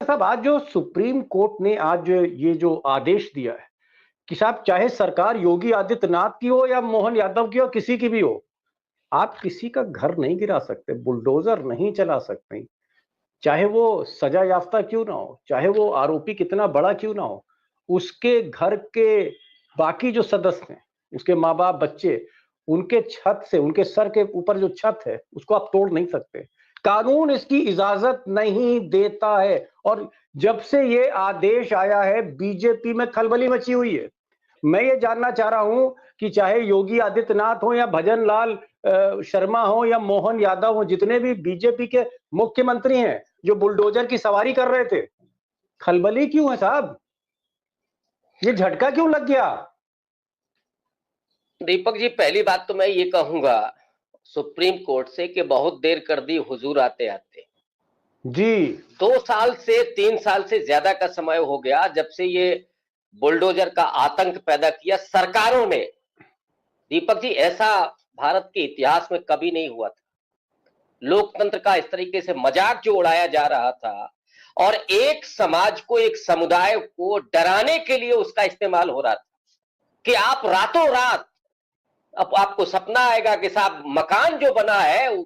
साहब, आज जो सुप्रीम कोर्ट ने आज ये जो आदेश दिया है कि साहब चाहे सरकार योगी आदित्यनाथ की हो या मोहन यादव की हो, किसी की भी हो, आप किसी का घर नहीं गिरा सकते, बुलडोजर नहीं चला सकते, चाहे वो सजा याफ्ता क्यों ना हो, चाहे वो आरोपी कितना बड़ा क्यों ना हो। उसके घर के बाकी जो सदस्य हैं, उसके माँ बाप, बच्चे, उनके छत से, उनके सर के ऊपर जो छत है उसको आप तोड़ नहीं सकते। कानून इसकी इजाजत नहीं देता है। और जब से ये आदेश आया है बीजेपी में खलबली मची हुई है। मैं ये जानना चाह रहा हूं कि चाहे योगी आदित्यनाथ हो या भजन लाल शर्मा हो या मोहन यादव हो, जितने भी बीजेपी के मुख्यमंत्री हैं जो बुलडोजर की सवारी कर रहे थे, खलबली क्यों है साहब? ये झटका क्यों लग गया? दीपक जी, पहली बात तो मैं ये कहूंगा सुप्रीम कोर्ट से कि बहुत देर कर दी हुजूर आते आते। जी 2 साल से 3 साल से ज्यादा का समय हो गया जब से ये बुलडोजर का आतंक पैदा किया सरकारों ने। दीपक जी, ऐसा भारत के इतिहास में कभी नहीं हुआ था। लोकतंत्र का इस तरीके से मजाक जो उड़ाया जा रहा था और एक समाज को, एक समुदाय को डराने के लिए उसका इस्तेमाल हो रहा था कि आप रातों रात, अब आपको सपना आएगा कि साहब मकान जो बना है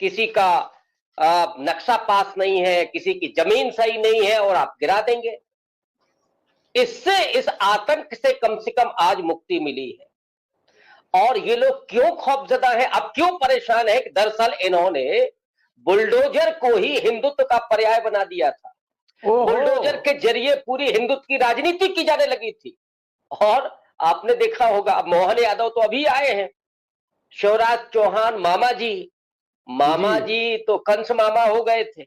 किसी का नक्शा पास नहीं है, किसी की जमीन सही नहीं है और आप गिरा देंगे। इससे, इस आतंक से कम आज मुक्ति मिली है। और ये लोग क्यों खौफजदा है, अब क्यों परेशान है कि दरअसल इन्होंने बुलडोजर को ही हिंदुत्व का पर्याय बना दिया था। बुलडोजर के जरिए पूरी हिंदुत्व की राजनीति की जाने लगी थी। और आपने देखा होगा, मोहन यादव तो अभी आए हैं, शिवराज चौहान मामा जी तो कंस मामा हो गए थे,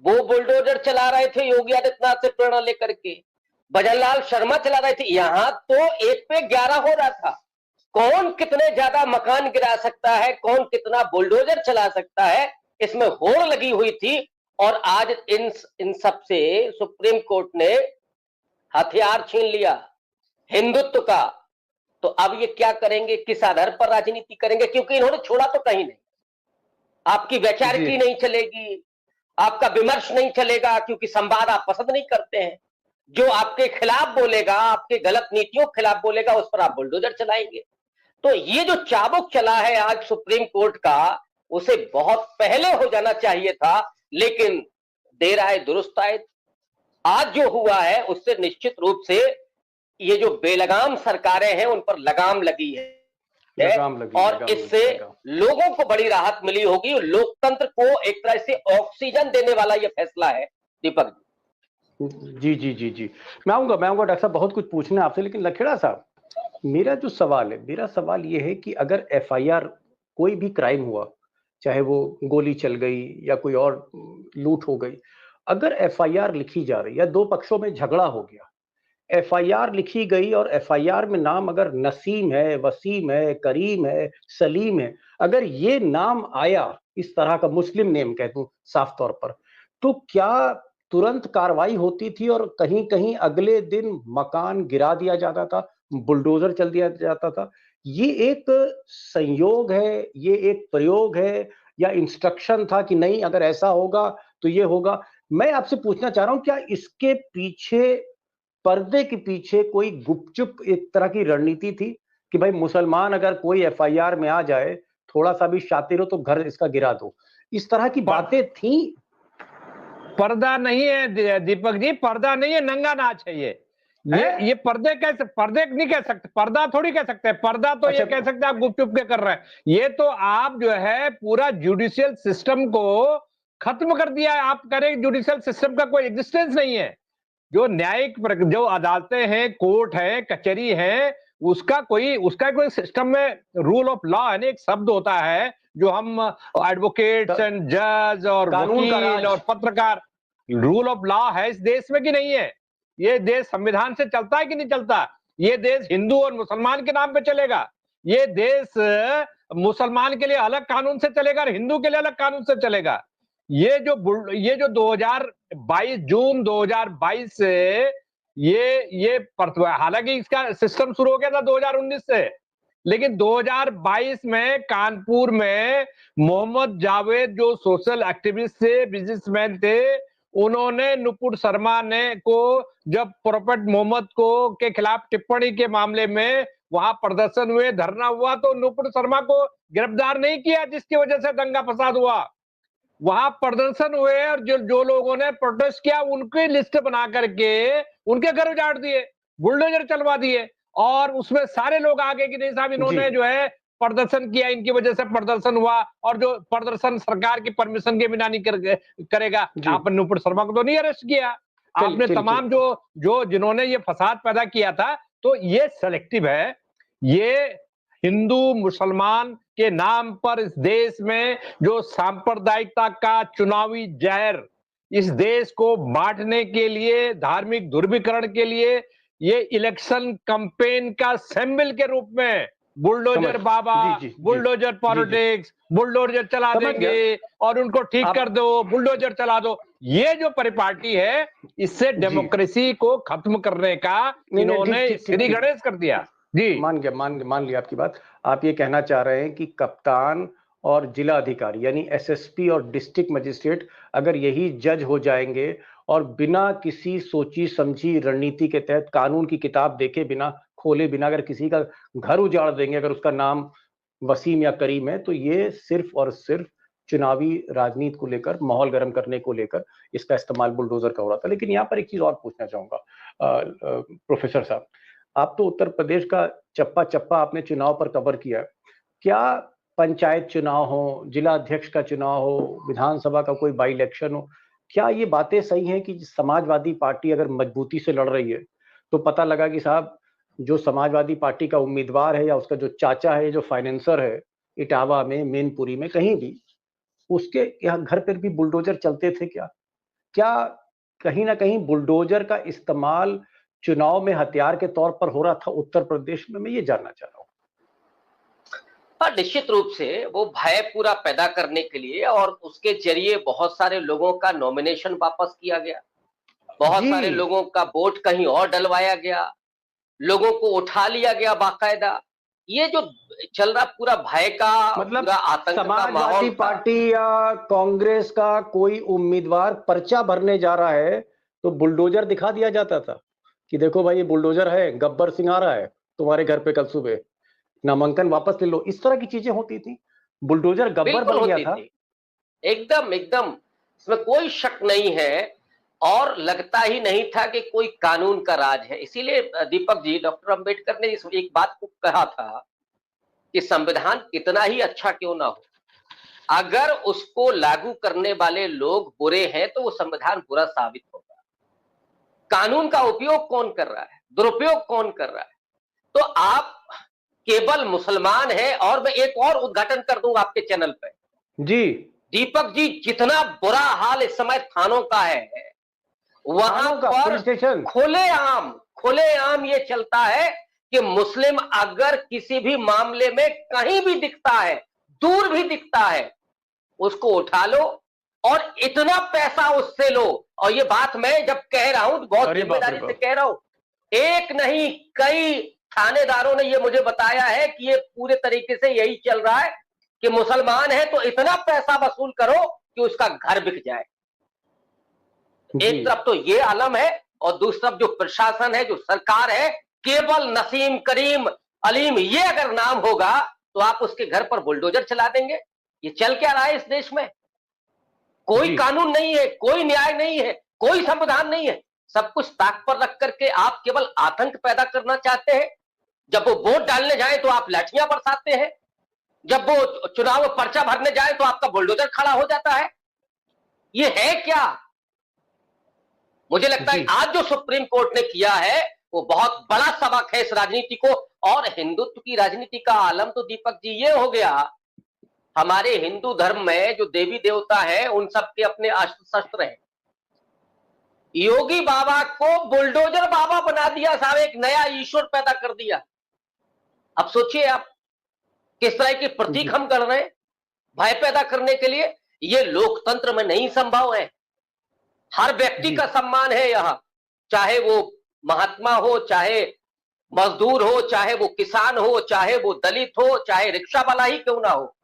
वो बुलडोजर चला रहे थे योगी आदित्यनाथ से प्रेरणा लेकर के। भजनलाल शर्मा चला रहे थे। यहां तो 1 पे 11 हो रहा था, कौन कितने ज्यादा मकान गिरा सकता है, कौन कितना बुलडोजर चला सकता है, इसमें होड़ लगी हुई थी। और आज इन सब से सुप्रीम कोर्ट ने हथियार छीन लिया हिंदुत्व का। तो अब ये क्या करेंगे, किस आधार पर राजनीति करेंगे? क्योंकि इन्होंने छोड़ा तो कहीं नहीं। आपकी वैचारिकी नहीं चलेगी, आपका विमर्श नहीं चलेगा, क्योंकि संवाद आप पसंद नहीं करते हैं। जो आपके खिलाफ बोलेगा, आपके गलत नीतियों के खिलाफ बोलेगा, उस पर आप बुलडोजर चलाएंगे। तो ये जो चाबुक चला है आज सुप्रीम कोर्ट का, उसे बहुत पहले हो जाना चाहिए था, लेकिन देर आए दुरुस्त आए। आज जो हुआ है उससे निश्चित रूप से ये जो बेलगाम सरकारें हैं उन पर लगाम लगी है। और इससे लोगों को बड़ी राहत मिली होगी। लोकतंत्र को एक तरह से ऑक्सीजन देने वाला यह फैसला है। दीपक जी जी जी जी, मैं आऊंगा डॉक्टर साहब, बहुत कुछ पूछना है आपसे, लेकिन लखेड़ा साहब, मेरा सवाल ये है कि अगर एफआईआर, कोई भी क्राइम हुआ, चाहे वो गोली चल गई या कोई और लूट हो गई, अगर एफआईआर लिखी जा रही है, 2 पक्षों में झगड़ा हो गया, एफआईआर लिखी गई और एफआईआर में नाम अगर नसीम है, वसीम है, करीम है, सलीम है, अगर ये नाम आया, इस तरह का मुस्लिम नेम कह दूं साफ तौर पर, तो क्या तुरंत कार्रवाई होती थी और कहीं कहीं अगले दिन मकान गिरा दिया जाता था, बुलडोजर चल दिया जाता था? ये एक संयोग है, ये एक प्रयोग है, या इंस्ट्रक्शन था कि नहीं अगर ऐसा होगा तो ये होगा? मैं आपसे पूछना चाह रहा हूं, क्या इसके पीछे, पर्दे के पीछे कोई गुपचुप एक तरह की रणनीति थी कि भाई मुसलमान अगर कोई एफआईआर में आ जाए, थोड़ा सा भी शातिर हो तो घर इसका गिरा दो, इस तरह की बातें थी? पर्दा नहीं है दीपक जी, पर्दा नहीं है, नंगा नाच है ये पर्दे नहीं कह सकते, पर्दा थोड़ी कह सकते हैं। पर्दा तो ये कह सकते हैं आप गुपचुप के कर रहे हैं। ये तो आप जो है पूरा जुडिशियल सिस्टम को खत्म कर दिया है। आप करें, जुडिशियल सिस्टम का कोई एग्जिस्टेंस नहीं है। जो न्यायिक, जो अदालतें हैं, कोर्ट है, कचहरी है, उसका कोई सिस्टम में रूल ऑफ लॉ है ना, एक शब्द होता है जो हम एडवोकेट्स एंड जज और वकील और पत्रकार, रूल ऑफ लॉ है इस देश में कि नहीं है? ये देश संविधान से चलता है कि नहीं चलता? ये देश हिंदू और मुसलमान के नाम पे चलेगा? ये देश मुसलमान के लिए अलग कानून से चलेगा और हिंदू के लिए अलग कानून से चलेगा? ये जो 2022 जून 2022 से ये हालांकि इसका सिस्टम शुरू हो गया था 2019 से, लेकिन 2022 में कानपुर में मोहम्मद जावेद जो सोशल एक्टिविस्ट थे, बिजनेसमैन थे, उन्होंने नुपुर शर्मा ने को जब प्रोफेट मोहम्मद को के खिलाफ टिप्पणी के मामले में वहां प्रदर्शन हुए, धरना हुआ, तो नुपुर शर्मा को गिरफ्तार नहीं किया, जिसकी वजह से दंगा फसाद हुआ। वहां प्रदर्शन हुए और जो लोगों ने प्रोटेस्ट किया उनकी लिस्ट बना करके उनके घर उजाड़ दिए, बुलडोजर चलवा दिए, और उसमें सारे लोग आगे कि नहीं साहब इन्होंने जो है प्रदर्शन किया, इनकी वजह से प्रदर्शन हुआ, और जो प्रदर्शन सरकार की परमिशन के बिना नहीं करेगा। आपने नुपुर शर्मा को तो नहीं अरेस्ट किया, आपने तमाम जो जिन्होंने ये फसाद पैदा किया था। तो ये सेलेक्टिव है, ये हिंदू मुसलमान के नाम पर इस देश में जो सांप्रदायिकता का चुनावी जहर इस देश को बांटने के लिए, धार्मिक ध्रुवीकरण के लिए, ये इलेक्शन कैंपेन का सिंबल के रूप में बुलडोजर बाबा, बुलडोजर पॉलिटिक्स, बुलडोजर चला देंगे और उनको ठीक कर दो, बुलडोजर चला दो, ये जो परिपाटी है इससे डेमोक्रेसी को खत्म करने का इन्होंने श्री गणेश कर दिया। जी मान लिया आपकी बात। आप ये कहना चाह रहे हैं कि कप्तान और जिला अधिकारी यानी एसएसपी और डिस्ट्रिक्ट मजिस्ट्रेट अगर यही जज हो जाएंगे और बिना किसी सोची समझी रणनीति के तहत कानून की किताब देखे बिना, खोले बिना, अगर किसी का घर उजाड़ देंगे, अगर उसका नाम वसीम या करीम है, तो ये सिर्फ और सिर्फ चुनावी राजनीति को लेकर, माहौल गर्म करने को लेकर इसका इस्तेमाल बुलडोजर का हो रहा था। लेकिन यहाँ पर एक चीज और पूछना चाहूंगा प्रोफेसर साहब, आप तो उत्तर प्रदेश का चप्पा चप्पा आपने चुनाव पर कवर किया, क्या पंचायत चुनाव हो, जिला अध्यक्ष का चुनाव हो, विधानसभा का कोई बाई इलेक्शन हो, क्या ये बातें सही हैं कि समाजवादी पार्टी अगर मजबूती से लड़ रही है तो पता लगा कि साहब जो समाजवादी पार्टी का उम्मीदवार है या उसका जो चाचा है, जो फाइनेंसर है इटावा में, मैनपुरी में, कहीं भी, उसके यहाँ घर पर भी बुलडोजर चलते थे? क्या कहीं ना कहीं बुलडोजर का इस्तेमाल चुनाव में हथियार के तौर पर हो रहा था उत्तर प्रदेश में? मैं ये जानना चाह रहा हूँ। निश्चित रूप से वो भय पूरा पैदा करने के लिए, और उसके जरिए बहुत सारे लोगों का नॉमिनेशन वापस किया गया, बहुत सारे लोगों का वोट कहीं और डलवाया गया, लोगों को उठा लिया गया बाकायदा। ये जो चल रहा पूरा भय का, मतलब पूरा आतंक का माहौल, समाजवादी पार्टी या कांग्रेस का कोई उम्मीदवार पर्चा भरने जा रहा है तो बुलडोजर दिखा दिया जाता था कि देखो भाई ये बुलडोजर है, गब्बर सिंह आ रहा है तुम्हारे घर पे कल सुबह, नामांकन वापस ले लो। इस तरह की चीजें होती थी, बुलडोजर गब्बर बन गया था। एकदम इसमें कोई शक नहीं है, और लगता ही नहीं था कि कोई कानून का राज है। इसीलिए दीपक जी, डॉक्टर अंबेडकर ने इस एक बात को कहा था कि संविधान कितना ही अच्छा क्यों ना हो, अगर उसको लागू करने वाले लोग बुरे हैं तो वो संविधान बुरा साबित होगा। कानून का उपयोग कौन कर रहा है, दुरुपयोग कौन कर रहा है? तो आप केवल मुसलमान है, और मैं एक और उद्घाटन कर दूंगा आपके चैनल पे जी दीपक जी, जितना बुरा हाल इस समय थानों का है, वहां पर खुलेआम ये चलता है कि मुस्लिम अगर किसी भी मामले में कहीं भी दिखता है, दूर भी दिखता है, उसको उठा लो और इतना पैसा उससे लो। और ये बात मैं जब कह रहा हूं तो बहुत जिम्मेदारी से कह रहा हूं, एक नहीं कई थानेदारों ने ये मुझे बताया है कि ये पूरे तरीके से यही चल रहा है कि मुसलमान है तो इतना पैसा वसूल करो कि उसका घर बिक जाए। एक तरफ तो ये आलम है, और दूसरी तरफ जो प्रशासन है, जो सरकार है, केवल नसीम, करीम, अलीम ये अगर नाम होगा तो आप उसके घर पर बुलडोजर चला देंगे। ये चल क्या रहा है इस देश में? कोई कानून नहीं है, कोई न्याय नहीं है, कोई संविधान नहीं है, सब कुछ ताक पर रख करके आप केवल आतंक पैदा करना चाहते हैं। जब वो वोट डालने जाए तो आप लाठियां बरसाते हैं, जब वो चुनाव पर्चा भरने जाए तो आपका बुलडोजर खड़ा हो जाता है। ये है क्या? मुझे लगता है आज जो सुप्रीम कोर्ट ने किया है वो बहुत बड़ा सबक है इस राजनीति को। और हिंदुत्व की राजनीति का आलम तो दीपक जी ये हो गया, हमारे हिंदू धर्म में जो देवी देवता है उन सबके अपने अस्त्र शस्त्र हैं। योगी बाबा को बुलडोजर बाबा बना दिया साहब, एक नया ईश्वर पैदा कर दिया। अब सोचिए आप किस तरह के प्रतीक हम कर रहे हैं भय पैदा करने के लिए। ये लोकतंत्र में नहीं संभव है। हर व्यक्ति का सम्मान है यहां, चाहे वो महात्मा हो, चाहे मजदूर हो, चाहे वो किसान हो, चाहे वो दलित हो, चाहे रिक्शा वाला ही क्यों ना हो,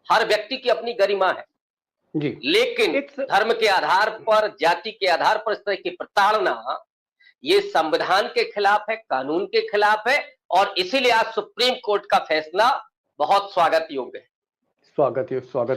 हर व्यक्ति की अपनी गरिमा है। जी लेकिन धर्म के आधार पर, जाति के आधार पर इस तरह की प्रताड़ना ये संविधान के खिलाफ है, कानून के खिलाफ है, और इसीलिए आज सुप्रीम कोर्ट का फैसला बहुत स्वागत योग्य है। स्वागत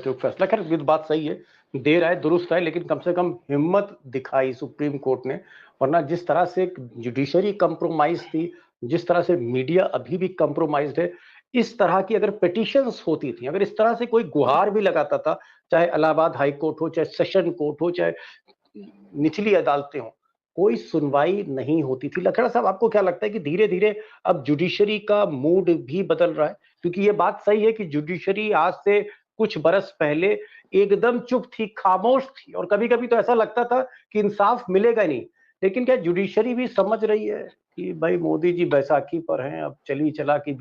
योग फैसला। खैर ये बात सही है, देर आए दुरुस्त आए, लेकिन कम से कम हिम्मत दिखाई सुप्रीम कोर्ट ने, वरना जिस तरह से जुडिशरी कंप्रोमाइज थी, जिस तरह से मीडिया अभी भी कंप्रोमाइज्ड है, इस तरह की अगर पिटिशंस होती थी, अगर इस तरह से कोई गुहार भी लगाता था, चाहे इलाहाबाद हाई कोर्ट हो, चाहे सेशन कोर्ट हो, चाहे निचली अदालतें हो, कोई सुनवाई नहीं होती थी। लखेड़ा साहब, आपको क्या लगता है कि धीरे धीरे अब जुडिशरी का मूड भी बदल रहा है? क्योंकि ये बात सही है कि जुडिशरी आज से कुछ बरस पहले एकदम चुप थी, खामोश थी, और कभी कभी तो ऐसा लगता था कि इंसाफ मिलेगा नहीं। लेकिन क्या जुडिशरी भी समझ रही है कि भाई मोदी जी बैसाखी पर हैं, अब चली चला की